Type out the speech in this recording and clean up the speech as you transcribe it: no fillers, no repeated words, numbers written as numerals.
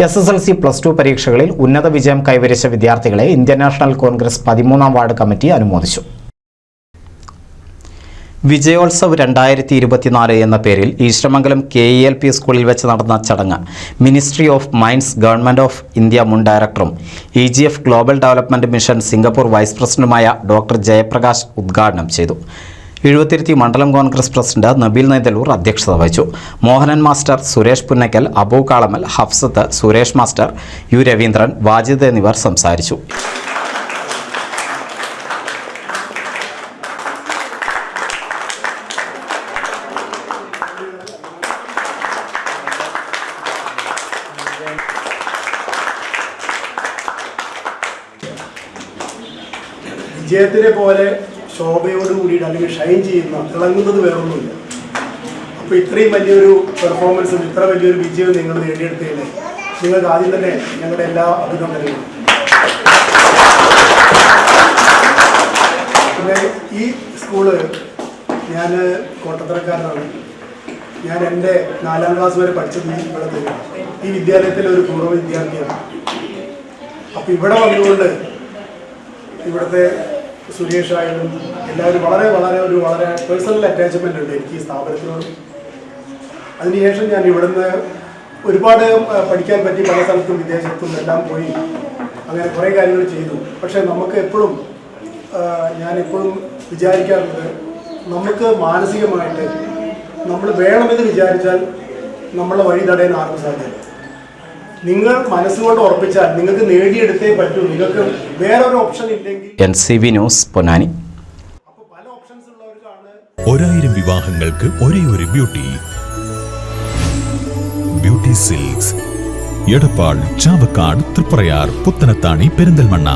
SSLC +2 പരീക്ഷകളിൽ ഉന്നത വിജയം കൈവരിച്ച വിദ്യാർത്ഥികളെ Indian national Congress 13ാം ward committee അനുമോദിച്ചു. വിജയോത്സവ് 2024 എന്ന പേരിൽ ഈശ്വരമംഗലം KELP സ്കൂളിൽ വെച്ച് നടന്ന ചടങ്ങ് ministry of mines government of India മുൻ ഡയറക്ടറും EGF global development mission Singapore vice പ്രസിഡന്റുമായ ഡോക്ടർ ജയപ്രകാശ് ഉദ്ഘാടനം ചെയ്തു. എഴുപത്തിരുത്തി മണ്ഡലം കോൺഗ്രസ് പ്രസിഡന്റ് നബീൽ നെയ്തലൂർ അധ്യക്ഷത വഹിച്ചു. Mohanan master, Suresh Punnakkal, Abu Kalamal, Hafsath, Suresh master, U Raveendran, Wajid എന്നിവർ സംസാരിച്ചു. വിജയത്തിനെ പോലെ ശോഭയോടുകൂടിയിട്ട് അല്ലെങ്കിൽ ഷൈൻ ചെയ്യുന്ന തിളങ്ങുന്നത് വേറൊന്നുമില്ല. അപ്പോൾ ഇത്രയും വലിയൊരു പെർഫോമൻസും ഇത്ര വലിയൊരു വിജയവും നിങ്ങൾ നേടിയെടുത്തതിന് നിങ്ങൾക്ക് ആദ്യം തന്നെ ഞങ്ങളുടെ എല്ലാ അഭിനന്ദനങ്ങളും. പിന്നെ ഈ സ്കൂള്, ഞാൻ കോട്ടത്തറക്കാരനാണ്. ഞാൻ എൻ്റെ 4ാം ക്ലാസ് വരെ പഠിച്ചത് ഇവിടെ തന്നെയാണ്. ഈ വിദ്യാലയത്തിലെ ഒരു പൂർവ്വ വിദ്യാർത്ഥിയാണ്. അപ്പോൾ ഇവിടെ വന്നുകൊണ്ട് ഇവിടുത്തെ സുരേഷ് ആയാലും എല്ലാവരും വളരെ പേഴ്സണൽ അറ്റാച്ച്മെൻ്റ് ഉണ്ട് എനിക്ക് ഈ സ്ഥാപനത്തിനോട്. അതിനുശേഷം ഞാൻ ഇവിടുന്ന് ഒരുപാട് പഠിക്കാൻ പറ്റി, പല സ്ഥലത്തും വിദേശത്തും എല്ലാം പോയി, അങ്ങനെ കുറേ കാര്യങ്ങൾ ചെയ്തു. പക്ഷേ നമുക്ക് എപ്പോഴും ഞാനെപ്പോഴും വിചാരിക്കാറുള്ളത്, നമുക്ക് മാനസികമായിട്ട് നമ്മൾ വേണമെന്ന് വിചാരിച്ചാൽ നമ്മളെ വഴി തടയാൻ ആർക്കും സാധ്യമല്ല. നിങ്ങൾ മനസ്സുകൊണ്ട് ഉറപ്പിച്ചാൽ നിങ്ങൾക്ക് നേടിയെടുത്തേ പറ്റൂ. നിങ്ങൾക്ക് വേറൊരു ഓപ്ഷൻ ഇല്ലെങ്കിൽ. NCV news, Ponnani. അപ്പോൾ പല ഓപ്ഷൻസ് ഉള്ളവർക്കാണ്. 1000 വിവാഹങ്ങൾക്ക് ഒരേ ഒരു ബ്യൂട്ടി സിൽക്സ്, എടപ്പാൾ, ചാവക്കാട്, തൃപ്രയാർ, പുത്തനത്താണി, പെരിന്തൽമണ്ണ.